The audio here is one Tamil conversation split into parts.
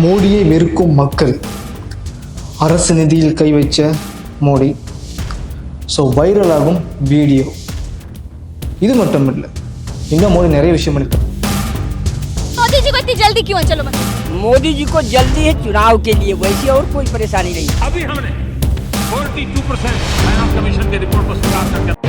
மோடியை வெறுக்கும் மக்கள், அரசு நிதியில் கை வச்ச மோடி. So வைரலாகும் video. இது மட்டும் இல்லை, இன்னும் மோடி நிறைய விஷயம் பண்ணிருக்காங்க. मोदी जी को इतनी जल्दी क्यों है? चलो बताइए। मोदी जी को जल्दी है चुनाव के लिए, वैसे और कोई परेशानी नहीं। अभी हमने 42% फाइनेंस कमीशन की रिपोर्ट को स्वीकार करके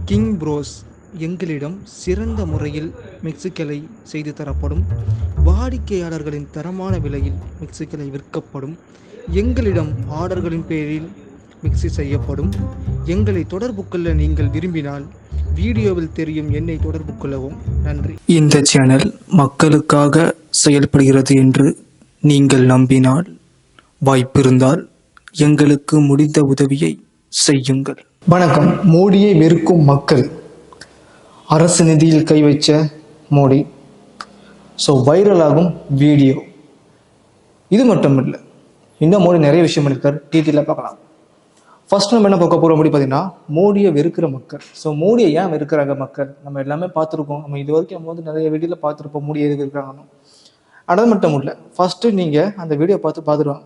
கிங் ப்ரோஸ், எங்களிடம் சிறந்த முறையில் மிக்சிகளை செய்து தரப்படும், வாடிக்கையாளர்களின் தரமான விலையில் மிக்சிகளை விற்கப்படும், எங்களிடம் ஆர்டர்களின் பேரில் மிக்சி செய்யப்படும், எங்களை தொடர்பு கொள்ள நீங்கள் விரும்பினால் வீடியோவில் தெரியும் எண்ணை தொடர்பு கொள்ளவும். நன்றி. இந்த சேனல் மக்களுக்காக செயல்படுகிறது என்று நீங்கள் நம்பினால், வாய்ப்பிருந்தால் எங்களுக்கு முடிந்த உதவியை செய்யுங்கள். வணக்கம். மோடியை வெறுக்கும் மக்கள், அரசு நிதியில் கை வச்ச மோடி. So வைரலாகும் video. இது மட்டும் இல்லை, இன்னும் மோடி நிறைய விஷயம் பண்ணியிருக்காரு. டீட்டெயிலாக பார்க்கலாம். ஃபர்ஸ்ட் நம்ம என்ன பார்க்க போகிறோம் அப்படி பார்த்தீங்கன்னா, மோடியை வெறுக்கிற மக்கள். ஸோ மோடியை ஏன் வெறுக்கிறாங்க மக்கள்? நம்ம எல்லாமே பார்த்துருக்கோம். நம்ம இது வரைக்கும் நம்ம வந்து நிறைய வீடியோவில் பார்த்துருப்போம் மோடியை எதுக்கு இருக்கிறாங்கன்னு. அது மட்டும் இல்லை, ஃபர்ஸ்ட் நீங்கள் அந்த வீடியோ பார்த்துருவாங்க.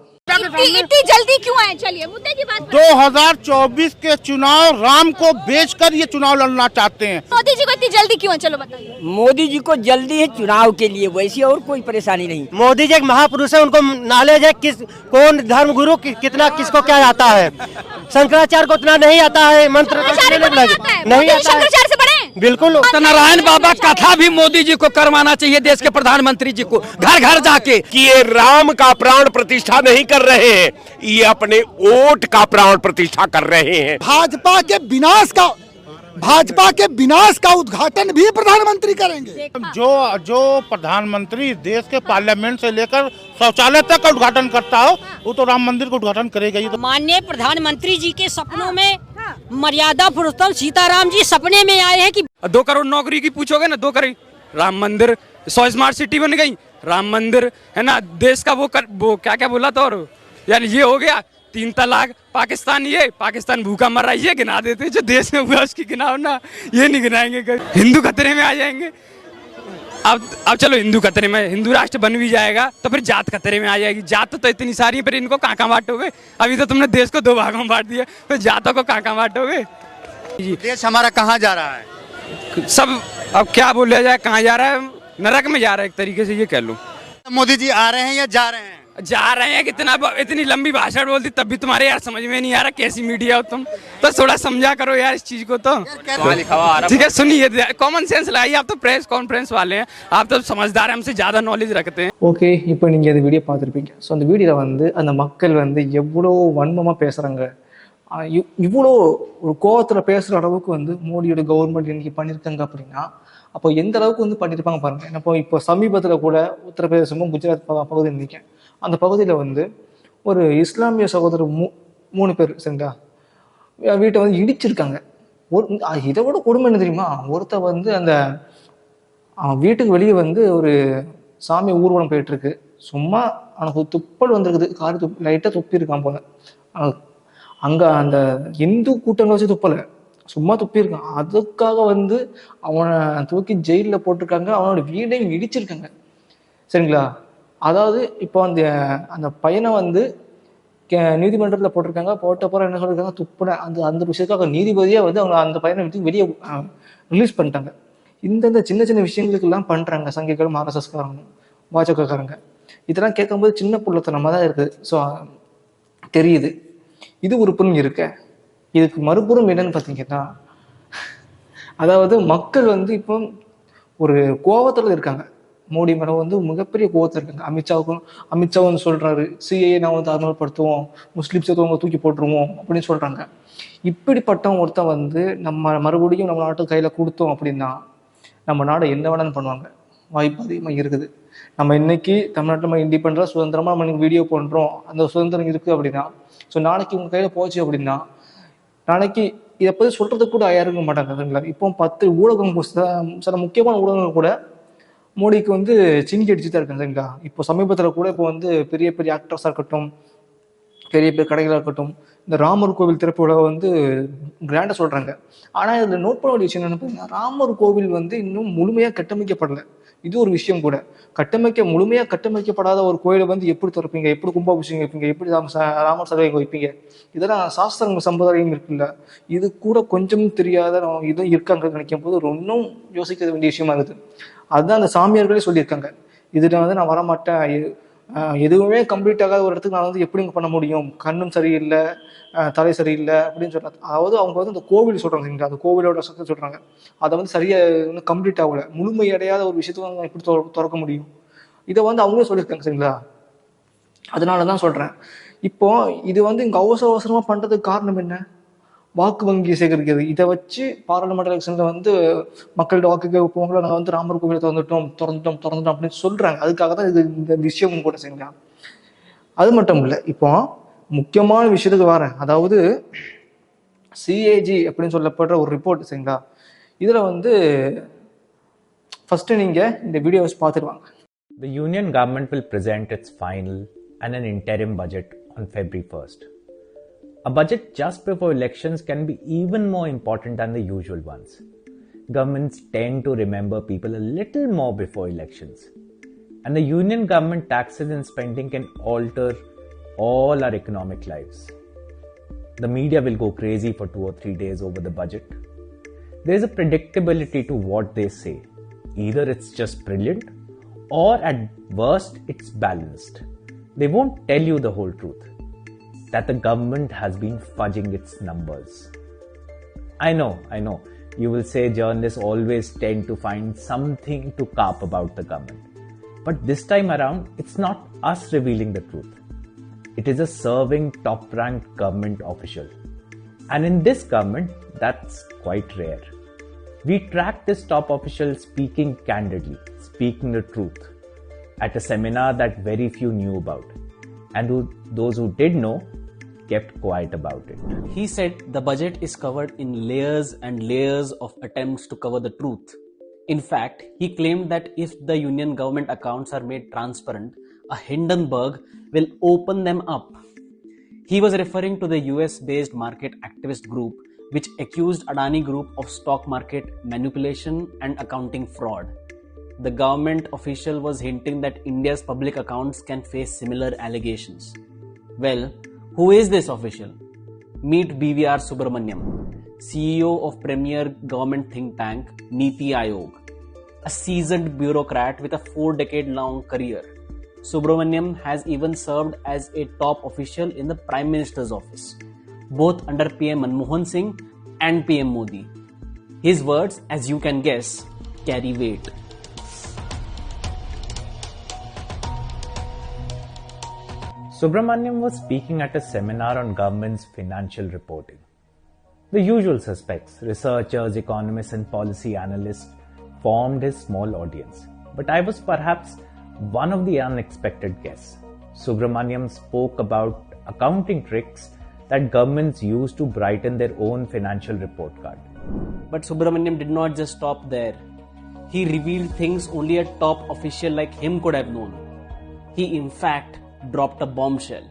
इतनी जल्दी क्यों है? चलिए मुद्दे की बात। 2024 के चुनाव राम को बेचकर ये चुनाव लड़ना चाहते हैं। मोदी जी को इतनी जल्दी क्यों है? चलो बताइए। मोदी जी को जल्दी है चुनाव के लिए, वैसे और कोई परेशानी नहीं। मोदी जी एक महापुरुष है, उनको नॉलेज है किस कौन धर्म गुरु कितना किसको क्या आता है। शंकराचार्य को उतना नहीं आता है, मंत्र नहीं आता है। बिल्कुल। नारायण बाबा कथा भी मोदी जी को करवाना चाहिए, देश के प्रधानमंत्री जी को घर घर जाके। कि ये राम का प्राण प्रतिष्ठा नहीं कर रहे हैं, ये अपने वोट का प्राण प्रतिष्ठा कर रहे हैं। भाजपा के विनाश का उद्घाटन भी प्रधानमंत्री करेंगे। जो प्रधानमंत्री देश के पार्लियामेंट से लेकर शौचालय तक का उद्घाटन करता हो, वो तो राम मंदिर का उद्घाटन करेगा ही। तो माननीय प्रधानमंत्री जी के सपनों में मर्यादा पुरुषोत्तम सीताराम जी सपने में आए हैं कि 2 करोड़ नौकरी की पूछोगे ना, 2 करोड़ राम मंदिर, 100 स्मार्ट सिटी बन गई, राम मंदिर है ना, देश का वो क्या क्या बोला था, और यानी ये हो गया 3 तलाक, पाकिस्तान भूखा मर रहा है, ये गिना देते। जो देश में हुआ उसकी गिनाओ ना, ये नहीं गिनाएंगे। हिंदू खतरे में आ जाएंगे। अब चलो हिंदू खतरे में, हिंदू राष्ट्र बन भी जाएगा तो फिर जात खतरे में आ जाएगी। जात तो इतनी सारी है, फिर इनको कहाँ बांटोगे? अभी तो तुमने देश को 2 भागों में बांट दिया, फिर जातों को कहाँ बांटोगे? देश हमारा कहाँ जा रहा है? सब अब क्या बोला जाए, कहाँ जा रहा है? नरक में जा रहा है एक तरीके से, ये कह लो। मोदी जी आ रहे हैं या जा रहे हैं? जा रहे हैं। कितना इतनी लंबी भाषण बोलती तब भी तुम्हारे यार समझ में नहीं आ रहा कैसी मीडिया हो तुम, तो थोड़ा समझा करो यार इस चीज को। तो ठीक है, सुनिए, कॉमन सेंस लाइए। आप तो प्रेस कॉन्फ्रेंस वाले हैं, आप तो समझदार हैं, हमसे ज्यादा नॉलेज रखते हैं। ஓகே, இப்போ நீங்கள் அந்த வீடியோ பார்த்துருப்பீங்க. ஸோ அந்த வீடியோவில் வந்து அந்த மக்கள் வந்து எவ்வளோ வன்மமாக பேசுகிறாங்க, இவ்வளோ ஒரு கோவத்தில் பேசுகிற அளவுக்கு வந்து மோடியோட கவர்மெண்ட் இன்னைக்கு பண்ணியிருக்காங்க அப்படின்னா, அப்போ எந்த அளவுக்கு வந்து பண்ணியிருப்பாங்க பாருங்கள். இப்போ சமீபத்தில் கூட உத்தரப்பிரதேசமும் குஜராத் பகுதியில் நிற்கேன். அந்த பகுதியில் வந்து ஒரு இஸ்லாமிய சகோதரர் 3 பேர் சரிங்களா, வீட்டை வந்து இடிச்சிருக்காங்க. இதை விட கொடுமை என்ன தெரியுமா? ஒருத்தர் வந்து அந்த வீட்டுக்கு வெளியே வந்து ஒரு சாமி ஊர்வலம் போயிட்டு இருக்கு. சும்மா அவனுக்கு துப்பல் வந்திருக்குது, காரி லைட்டாக துப்பி இருக்கான் போல. அங்கே அந்த இந்து கூட்டங்களை வச்சு துப்பலை, சும்மா துப்பியிருக்கான். அதுக்காக வந்து அவனை தூக்கி ஜெயிலில் போட்டிருக்காங்க, அவனோட வீடையும் இடிச்சிருக்காங்க சரிங்களா. அதாவது இப்போ அந்த பையனை வந்து நீதிமன்றத்தில் போட்டிருக்காங்க. போட்டப்பறம் என்ன சொல்லியிருக்காங்க, துப்புன அந்த விஷயத்துக்காக நீதிபதியாக வந்து அவங்க அந்த பையனை விட்டு வெளியே ரிலீஸ் பண்ணிட்டாங்க. இந்தந்த சின்ன சின்ன விஷயங்களுக்கெல்லாம் பண்ணுறாங்க சங்கிகளும் ஆர்எஸ்எஸ்காரங்களும் பாஜகக்காரங்க. இதெல்லாம் கேட்கும்போது சின்ன புள்ளத்தனமாக தான் இருக்குது. ஸோ தெரியுது. இது ஒரு புறம் இருக்க. இதுக்கு மறுபுறம் என்னன்னு பார்த்தீங்கன்னா, அதாவது மக்கள் வந்து இப்போ ஒரு கோபத்தில் இருக்காங்க. மோடி மேலே வந்து மிகப்பெரிய கோபத்தில் இருக்காங்க. அமித்ஷா வந்து சொல்கிறாரு, சிஏஏ நான் வந்து அமல்படுத்துவோம், முஸ்லீம் சேர்த்தவங்க தூக்கி போட்டுருவோம் அப்படின்னு சொல்கிறாங்க. இப்படிப்பட்டவங்க ஒருத்தன் வந்து நம்ம மறுபடியும் நம்ம நாட்டு கையில் கொடுத்தோம் அப்படின்னா நம்ம நாடை என்ன வேணாலும் பண்ணுவாங்க, வாய்ப்பு அதிகமாக இருக்குது. நம்ம இன்னைக்கு தமிழ்நாட்டில் நம்ம இண்டிபெண்டாக சுதந்திரமாக நம்ம வீடியோ பண்ணுறோம், அந்த சுதந்திரம் இருக்குது அப்படின்னா, ஸோ நாளைக்கு உங்கள் கையில் போச்சு அப்படின்னா நாளைக்கு இதை பற்றி சொல்கிறதுக்கு கூட இருக்க மாட்டாங்க சரிங்களா. இப்போ 10 ஊடகம், சில முக்கியமான ஊடகங்கள் கூட மோடிக்கு வந்து சிங்கி அடிச்சு தான் இருக்காங்க சரிங்களா. இப்போ சமீபத்தில் கூட இப்போ வந்து பெரிய பெரிய ஆக்டர்ஸாக இருக்கட்டும், பெரிய பெரிய கடைகளாக இருக்கட்டும், இந்த ராமர் கோவில் திறப்பு விழாவை வந்து கிராண்டாக சொல்கிறாங்க. ஆனால் இதில் நோட் பண்ண வேண்டிய விஷயம் என்னென்னு பார்த்தீங்கன்னா, ராமர் கோவில் வந்து இன்னும் முழுமையாக கட்டமைக்கப்படலை. இது ஒரு விஷயம் கூட. முழுமையாக கட்டமைக்கப்படாத ஒரு கோயிலை வந்து எப்படி திறப்பீங்க, எப்படி கும்பாபிஷேகம் வைப்பீங்க, எப்படி ராமர் சிலை வைப்பீங்க? இதெல்லாம் சாஸ்திரங்கள் சம்பிரதாயம் இருக்குல்ல, இது கூட கொஞ்சம் தெரியாத இதுவும் இருக்காங்க நினைக்கும் போது இன்னும் யோசிக்க வேண்டிய விஷயமா இருக்குது. அதுதான் அந்த சாமியார்களே சொல்லியிருக்காங்க, இதில் வந்து நான் வரமாட்டேன், எதுவுமே கம்ப்ளீட் ஆகாத ஒரு இடத்துக்கு நான் வந்து எப்படி பண்ண முடியும், கண்ணும் சரியில்லை, தலை சரியில்லை அப்படின்னு சொல்றாங்க. அதாவது அவங்க வந்து அந்த கோவில் சொல்றாங்க, அந்த கோவிலோட சக்தி சொல்றாங்க, அதை வந்து சரியா இன்னும் கம்ப்ளீட் ஆகல, முழுமையடையாத ஒரு விஷயத்தை வந்து எப்படி திறக்க முடியும், இதை வந்து அவங்களே சொல்லியிருக்காங்க சரிங்களா. அதனாலதான் சொல்றேன், இப்போ இது வந்து இங்க அவசர அவசரமா பண்றதுக்கு காரணம் என்ன? வாக்கு வங்கி சேகரிக்கிறது. இதை வச்சு பாராளுமன்ற எலெக்ஷன்ல வந்து மக்கள்கிட்ட வாக்கு கேட்பவங்கள நாங்கள் வந்து ராமர் கோவிலை திறந்துட்டோம் அப்படின்னு சொல்றாங்க. அதுக்காக தான் இது இந்த விஷயமும் கூட சரிங்களா. அது மட்டும் இல்லை, இப்போ முக்கியமான விஷயத்துக்கு வரேன். அதாவது சிஏஜி அப்படின்னு சொல்லப்படுற ஒரு ரிப்போர்ட் சரிங்களா. இதுல வந்து ஃபர்ஸ்ட் நீங்க இந்த வீடியோ வச்சு பார்த்துருவாங்க. The union government will present its final and an interim budget on February 1st. A budget just before elections can be even more important than the usual ones. Governments tend to remember people a little more before elections. And the union government taxes and spending can alter all our economic lives. The media will go crazy for 2 or 3 days over the budget. There is a predictability to what they say. Either it's just brilliant, or at worst it's balanced. They won't tell you the whole truth, that the government has been fudging its numbers. I know, you will say journalists always tend to find something to carp about the government. But this time around, it's not us revealing the truth. It is a serving top-ranked government official. And in this government, that's quite rare. We tracked this top official speaking candidly, speaking the truth, at a seminar that very few knew about. And those who did know kept quiet about it. He said the budget is covered in layers and layers of attempts to cover the truth. In fact, he claimed that if the union government accounts are made transparent, a Hindenburg will open them up. He was referring to the US-based market activist group which accused Adani Group of stock market manipulation and accounting fraud. The government official was hinting that India's public accounts can face similar allegations. Well, who is this official? Meet BVR Subramaniam, CEO of premier government think tank Niti Aayog, a seasoned bureaucrat with a 4-decade-long career. Subramaniam has even served as a top official in the Prime Minister's office, both under PM Manmohan Singh and PM Modi. His words, as you can guess, carry weight. Subramaniam was speaking at a seminar on government's financial reporting. The usual suspects, researchers, economists and policy analysts, formed his small audience. But I was perhaps one of the unexpected guests. Subramaniam spoke about accounting tricks that governments use to brighten their own financial report card. But Subramaniam did not just stop there. He revealed things only a top official like him could have known. He in fact dropped a bombshell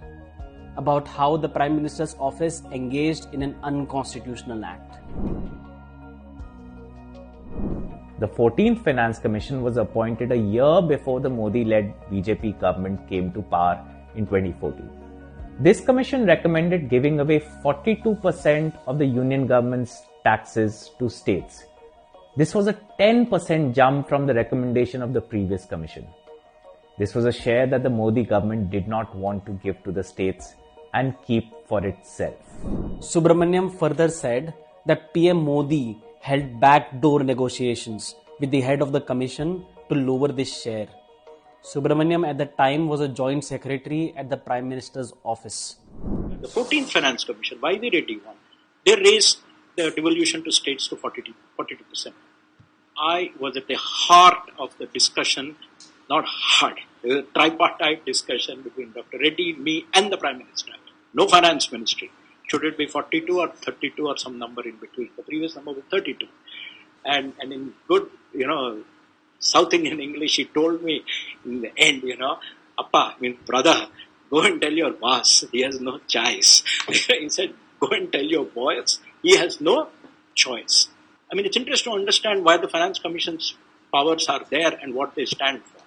about how the Prime Minister's office engaged in an unconstitutional act. The 14th Finance Commission was appointed a year before the Modi-led BJP government came to power in 2014. This commission recommended giving away 42% of the union government's taxes to states. This was a 10% jump from the recommendation of the previous commission. This was a share that the Modi government did not want to give to the states and keep for itself. Subramaniam further said that PM Modi held backdoor negotiations with the head of the commission to lower this share. Subramaniam at the time was a joint secretary at the Prime Minister's office. The 14th Finance Commission, why we did one? They raised the devolution to states to 42%. I was at the heart of the discussion, not hard, the tripartite discussion between Dr. Reddy, me and the Prime Minister. No finance ministry. Should it be 42 or 32 or some number in between? The previous number was 32. And in good, South Indian English, he told me in the end, Appa, brother, go and tell your boss. He has no choice. He said, go and tell your boss. He has no choice. I mean, it's interesting to understand why the Finance Commission's powers are there and what they stand for.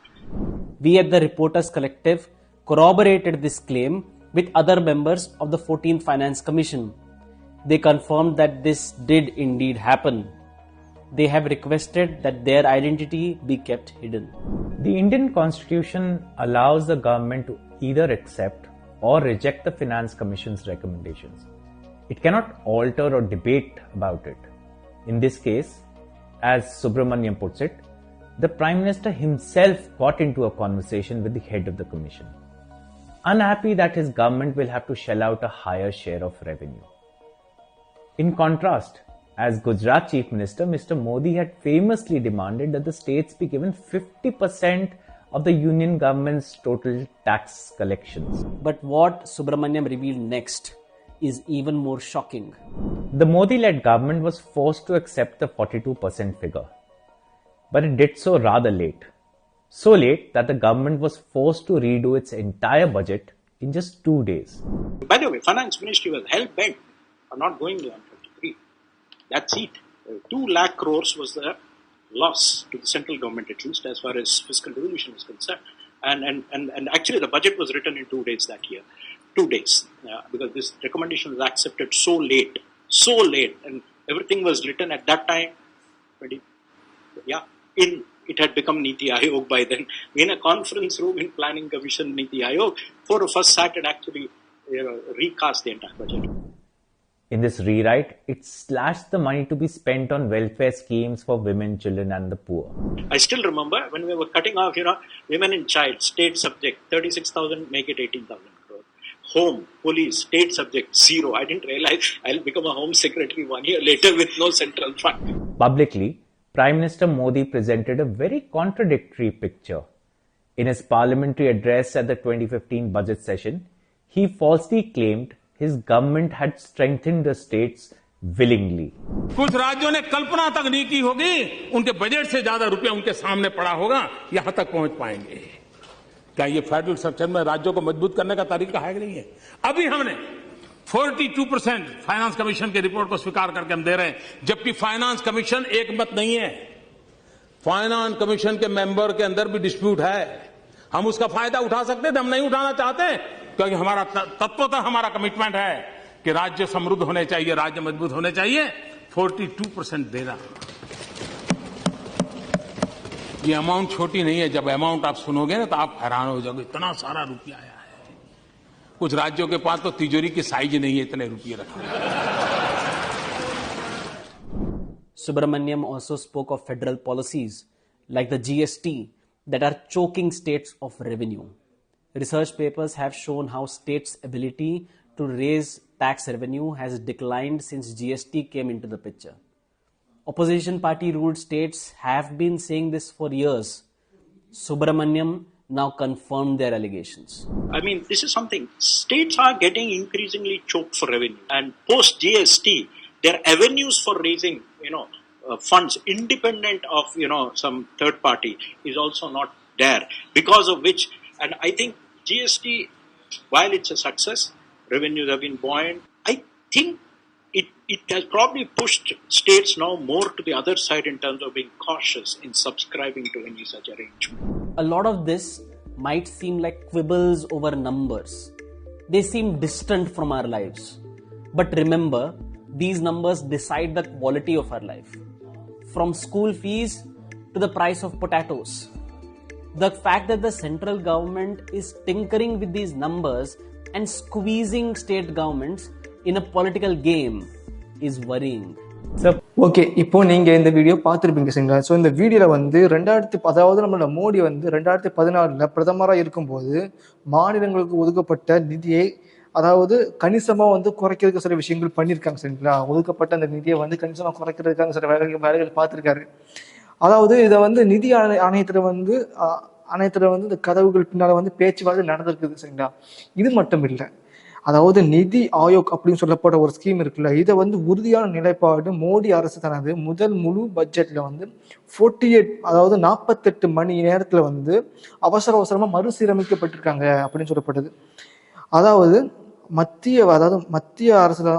We at the Reporters Collective corroborated this claim with other members of the 14th Finance Commission. They confirmed that this did indeed happen. They have requested that their identity be kept hidden. The Indian Constitution allows the government to either accept or reject the Finance Commission's recommendations. It cannot alter or debate about it. In this case, as Subramaniam puts it, the Prime Minister himself got into a conversation with the head of the Commission, unhappy that his government will have to shell out a higher share of revenue. In contrast, as Gujarat Chief Minister, Mr. Modi had famously demanded that the states be given 50% of the union government's total tax collections. But what Subramaniam revealed next is even more shocking. The Modi-led government was forced to accept the 42% figure. But it did so rather late. So late that the government was forced to redo its entire budget in just 2 days. By the way, Finance Ministry was hell-bent on not going beyond 53. That's it. 2 lakh crores was the loss to the central government, at least as far as fiscal devolution is concerned. And actually the budget was written in 2 days that year. 2 days. Because this recommendation was accepted so late, and everything was written at that time. It had become Niti Aayog by then. In a conference room in Planning Commission, Niti Aayog, 4 of us sat and actually recast the entire budget. In this rewrite, it slashed the money to be spent on welfare schemes for women, children and the poor. I still remember when we were cutting off, women and child, state subject, 36,000, make it 18,000 crore. Home, police, state subject, 0. I didn't realize I'll become a home secretary 1 year later with no central fund. Publicly, Prime Minister Modi presented a very contradictory picture. In his parliamentary address at the 2015 budget session, he falsely claimed his government had strengthened the states willingly. कुछ राज्यों ने कल्पना तक नहीं की होगी, उनके बजट से ज्यादा रुपया उनके सामने पड़ा होगा, यहां तक पहुंच पाएंगे. क्या ये फेडरल स्ट्रक्चर में राज्यों को मजबूत करने का तरीका है कि नहीं है? अभी हमने 42% फाइनेंस कमीशन की रिपोर्ट को स्वीकार करके हम दे रहे हैं, जबकि फाइनेंस कमीशन एक मत नहीं है. फाइनेंस कमीशन के मेंबर के अंदर भी डिस्प्यूट है. हम उसका फायदा उठा सकते थे, हम नहीं उठाना चाहते, क्योंकि हमारा तत्वतः हमारा कमिटमेंट है कि राज्य समृद्ध होने चाहिए, राज्य मजबूत होने चाहिए. 42% देना, ये अमाउंट छोटी नहीं है. जब अमाउंट आप सुनोगे ना तो आप हैरान हो जाओगे, इतना सारा रुपया आया है. कुछ राज्यों के पास तो तिजोरी की साइज नहीं है इतने रुपये रखने. Subramaniam also spoke of federal policies like the GST that are choking states of revenue. Research papers have shown how states' ability to raise tax revenue has declined since GST came into the picture. Opposition party ruled states have been saying this for years. Subramaniam now confirmed their allegations. I mean, this is something. States are getting increasingly choked for revenue. And post GST, their avenues for raising, funds independent of, some third party is also not there. Because of which, and I think GST, while it's a success, revenues have been buoyant. I think it has probably pushed states now more to the other side in terms of being cautious in subscribing to any such arrangement. A lot of this might seem like quibbles over numbers. They seem distant from our lives. But remember, these numbers decide the quality of our life. From school fees to the price of potatoes. The fact that the central government is tinkering with these numbers and squeezing state governments in a political game is worrying. Okay, இப்போ நீங்க இந்த வீடியோ பார்த்துருப்பீங்க சரிங்களா? ஸோ இந்த வீடியோல வந்து நம்மளோட மோடி வந்து 2016 பிரதமராக இருக்கும்போது மாநிலங்களுக்கு ஒதுக்கப்பட்ட நிதியை கணிசமாக குறைக்கிறதுக்கு சில விஷயங்கள் பண்ணியிருக்காங்க சரிங்களா? ஒதுக்கப்பட்ட அந்த நிதியை கணிசமாக குறைக்கிறதுக்காக சில வேலைகள் பார்த்துருக்காரு. இதை நிதி ஆணையத்தில் இந்த கதவுகள் பின்னால் பேச்சுவார்த்தை நடந்திருக்குது சரிங்களா? இது மட்டும் இல்லை, நிதி ஆயோக் அப்படின்னு சொல்லப்பட்ட ஒரு ஸ்கீம் இருக்குல்ல, இதை உறுதியான நிலைப்பாடு மோடி அரசு தனது முதல் முழு பட்ஜெட்ல 48 மணி நேரத்துல அவசரமா மறுசீரமைக்கப்பட்டிருக்காங்க அப்படின்னு சொல்லப்பட்டது. அதாவது மத்திய அரசுல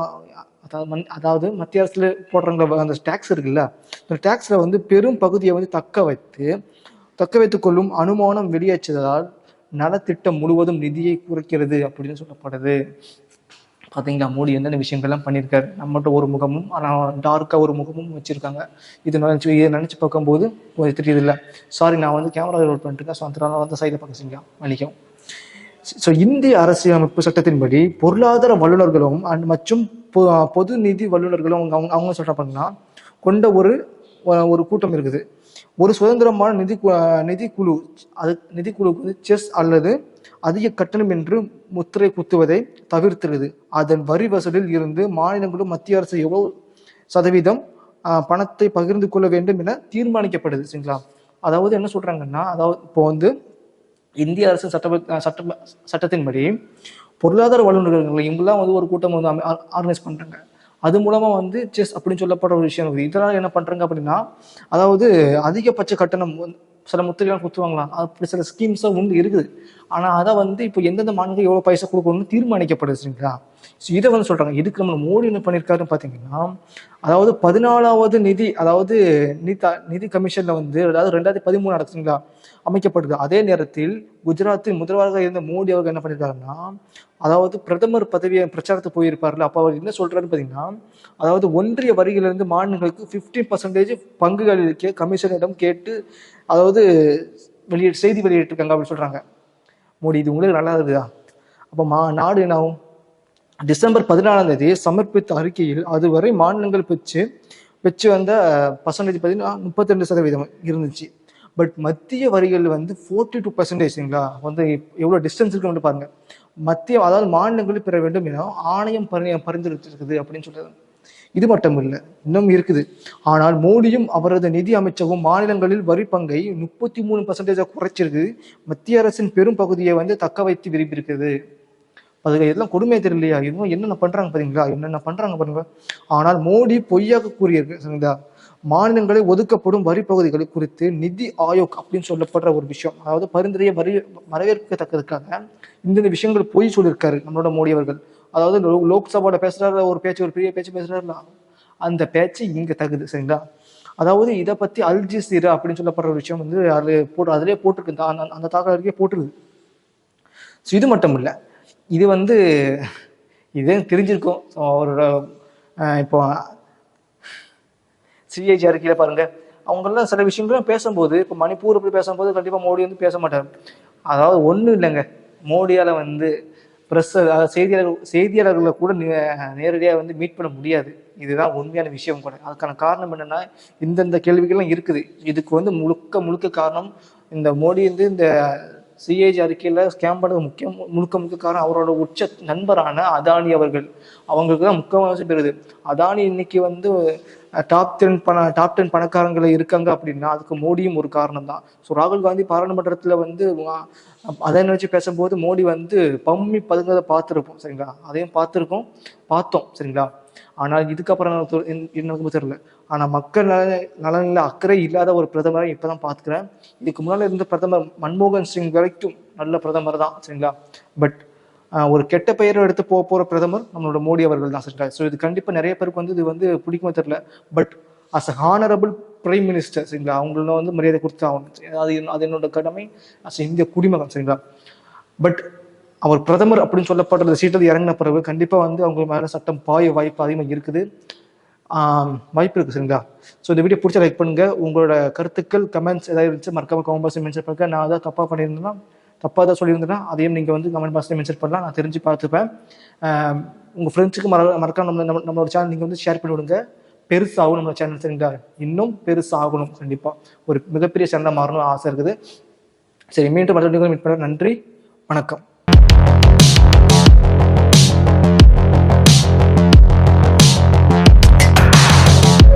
மத்திய அரசுல போடுறாங்க அந்த டேக்ஸ் இருக்குல்ல, அந்த டேக்ஸ்ல வந்து பெரும் பகுதியை வந்து தக்க வைத்துக் கொள்ளும் அனுமானம் வெளியேற்றதால் நலத்திட்டம் முழுவதும் நிதியை குறைக்கிறது அப்படின்னு சொல்லப்படுது. பார்த்தீங்களா, மோடி என்னென்ன விஷயங்கள்லாம் பண்ணியிருக்காரு. நம்மகிட்ட ஒரு முகமும் ஆனால் டார்க்காக ஒரு முகமும் வச்சுருக்காங்க. இதை நினச்சி பார்க்கும்போது தெரியுது இல்லை. சாரி, நான் வந்து கேமரா ரோல் பண்ணிட்டுருக்கேன். ஸோ அதனால வந்து சைடில் பார்க்க செஞ்சேன், மன்னிக்கும். ஸோ இந்திய அரசியலமைப்பு சட்டத்தின்படி பொருளாதார வல்லுநர்களும் மற்றும் பொது நிதி வல்லுநர்களும் அவங்க சொல்கிறாங்கன்னா கொண்ட ஒரு கூட்டம் இருக்குது. ஒரு சுதந்திரமான நிதிக்குழுக்கு வந்து செஸ் அல்லது அதிக கட்டணம் என்று முத்திரை குத்துவதை தவிர்த்துருது. அதன் வரி வசூலில் இருந்து மாநிலங்களும் மத்திய அரசு எவ்வளவு சதவீதம் பணத்தை பகிர்ந்து கொள்ள வேண்டும் என தீர்மானிக்கப்படுது. சரிங்களா? அதாவது என்ன சொல்றாங்கன்னா, அதாவது இப்போ வந்து இந்திய அரசு சட்டத்தின்படி பொருளாதார வல்லுநர்கள் இவங்கெல்லாம் வந்து ஒரு கூட்டம் வந்து ஆர்கனைஸ் பண்றாங்க. அது மூலமா வந்து செஸ் அப்படின்னு சொல்லப்படுற ஒரு விஷயம் இருக்குது. இதனால என்ன பண்றாங்க அப்படின்னா, அதாவது அதிகபட்ச கட்டணம் சில முத்திரைலாம் குத்துவாங்களாம், அப்படி சில ஸ்கீம்ஸும் உண்டு இருக்குது. ஆனால் அதை வந்து இப்போ எந்தெந்த மாநிலங்கள் எவ்வளோ பைசா கொடுக்கணும்னு தீர்மானிக்கப்படுது. சரிங்களா? ஸோ இதை வந்து சொல்றாங்க. இதுக்கு நம்ம மோடி என்ன பண்ணியிருக்காருன்னு பார்த்தீங்கன்னா, அதாவது 14வது நிதி கமிஷன்ல வந்து அதாவது 2013 நடக்குதுங்களா அமைக்கப்படுது. அதே நேரத்தில் குஜராத்தில் முதல்வராக இருந்த மோடி அவர்கள் என்ன பண்ணியிருக்காருன்னா, அதாவது பிரதமர் பதவியை பிரச்சாரத்துக்கு போயிருப்பார்ல, அப்போ அவர் என்ன சொல்றாருன்னு பார்த்தீங்கன்னா, அதாவது ஒன்றிய வரிகளிலிருந்து மாநிலங்களுக்கு 15% பங்குகள் கமிஷனிடம் கேட்டு அதாவது செய்தி வெளியிட்டிருக்காங்க அப்படின்னு சொல்றாங்க. மோடி, இது உங்களுக்கு நல்லா இருக்குதா? அப்போ நாடு என்ன ஆகும்? டிசம்பர் 14 சமர்ப்பித்த அறிக்கையில் அதுவரை மாநிலங்கள் பெற்று வந்த பர்சன்டேஜ் பார்த்தீங்கன்னா 32% இருந்துச்சு. பட் மத்திய வரிகள் வந்து 42%. வந்து எவ்வளோ டிஸ்டன்ஸ் இருக்குன்னு பாருங்க. அதாவது மாநிலங்கள் பெற வேண்டும் என ஆணையம் பரிந்துரைச்சிருக்குது அப்படின்னு சொல்றாங்க. இது மட்டும் இல்லை, இன்னும் இருக்குது. ஆனால் மோடியும் அவரது நிதி அமைச்சகம் மாநிலங்களில் வரி பங்கை 33% குறைச்சிருக்கு. மத்திய அரசின் பெரும் பகுதியை வந்து தக்க வைத்து விரும்பியிருக்குது. அதுக்கு எல்லாம் கொடுமையை தெரியலையா? இதுவும் என்னென்ன பண்றாங்க பாருங்க. ஆனால் மோடி பொய்யாக கூறியிருக்கு. சரிங்களா? மாநிலங்களை ஒதுக்கப்படும் வரி பகுதிகளை குறித்து நிதி ஆயோக் அப்படின்னு சொல்லப்படுற ஒரு விஷயம், அதாவது பரிந்துரையை வரவேற்கத்தக்கதுக்காக இந்த விஷயங்கள் பொய் சொல்லியிருக்காரு நம்மளோட மோடி அவர்கள். அதாவது லோக்சபாவோட பேசுறாரு ஒரு பெரிய பேச்சு பேசுறாருல, அந்த பேச்சு இங்க தகுது. சரிங்களா? அதாவது இதை பத்தி அல் ஜசீரா அப்படின்னு சொல்லப்படுற ஒரு விஷயம் வந்து அதிலே போட்டிருக்கு, அந்த தாக்கலுக்கே போட்டிருக்கு. ஸோ இது மட்டும் இல்லை, இது வந்து இதே தெரிஞ்சிருக்கும். அவரோட இப்போ சிஏஜி அறிக்கையில பாருங்க, அவங்கெல்லாம் சில விஷயங்களும் பேசும்போது, இப்போ மணிப்பூர் அப்படி பேசும்போது கண்டிப்பா மோடி வந்து பேச மாட்டார். அதாவது ஒன்றும் இல்லைங்க, மோடியால வந்து செய்தியாளர்களை கூட நேரடியாக வந்து மீட் பண்ண முடியாது. இதுதான் உண்மையான விஷயம் கூட. அதுக்கான காரணம் என்னன்னா, இந்தந்த கேள்விகள்லாம் இருக்குது. இதுக்கு வந்து முழுக்க காரணம் இந்த மோடி வந்து இந்த சிஏஜி அறிக்கையில ஸ்கேம் பண்ணது முழுக்க காரணம் அவரோட உச்ச நண்பரான அதானி அவர்கள். அவங்களுக்கு தான் முக்கியமான பெறுது. அதானி இன்னைக்கு வந்து டாப் 10 பணக்காரங்களை இருக்காங்க அப்படின்னா அதுக்கு மோடியும் ஒரு காரணம் தான். ஸோ ராகுல் காந்தி பாராளுமன்றத்தில் வந்து அதை நினைச்சு பேசும்போது மோடி வந்து பம்மி பதுங்கதை பார்த்துருப்போம். சரிங்களா? அதையும் பார்த்தோம். சரிங்களா? ஆனால் இதுக்கப்புறம் எனக்கு தெரியல. ஆனால் மக்கள் நலனில் அக்கறை இல்லாத ஒரு பிரதமரை இப்போதான் பார்த்துக்கிறேன். இதுக்கு முன்னால் இருந்த பிரதமர் மன்மோகன் சிங் வரைக்கும் நல்ல பிரதமர் தான். சரிங்களா? பட் ஒரு கெட்ட பெயரை எடுத்து போகிற பிரதமர் நம்மளோட மோடி அவர்கள் தான். சரிங்களா? ஸோ இது கண்டிப்பாக நிறைய பேருக்கு வந்து இது வந்து பிடிக்குமே தெரியல. But as a honourable prime minister, சரிங்களா, அவங்கள வந்து மரியாதை கொடுத்து ஆகணும். அது என்னோட கடமை அஸ் இந்திய குடிமகன். சரிங்களா? பட் அவர் பிரதமர் அப்படின்னு சொல்லப்படுற சீட்டில் இறங்கின பிறகு கண்டிப்பாக வந்து அவங்க மேலே சட்டம் பாய வாய்ப்பு அதிகமாக இருக்குது, வாய்ப்பு இருக்குது. சரிங்களா? ஸோ இந்த வீடியோ பிடிச்சா லைக் பண்ணுங்க. உங்களோட கருத்துக்கள் கமெண்ட்ஸ் ஏதாவது இருந்துச்சு மறக்காம கமெண்ட் பாக்ஸில் மென்ஷன் பண்ணுங்க. நான் அதான் தப்பாக தான் சொல்லியிருந்தேன்னா அதையும் நீங்கள் வந்து கமெண்ட் பாக்ஸில் மென்ஷன் பண்ணலாம், நான் தெரிஞ்சு பார்த்துப்பேன். உங்கள் ஃப்ரெண்ட்ஸுக்கு மறக்காம நம்மளோட சேனல் நீங்கள் வந்து ஷேர் பண்ணி விடுங்க. பெருசாகும் நம்மளோட சேனல். சரிங்களா? இன்னும் பெருசாகணும். கண்டிப்பாக ஒரு மிகப்பெரிய சேனலாக மாறணும் ஆசை இருக்குது. சரி, மீண்டும் மீட் பண்ண. நன்றி, வணக்கம்.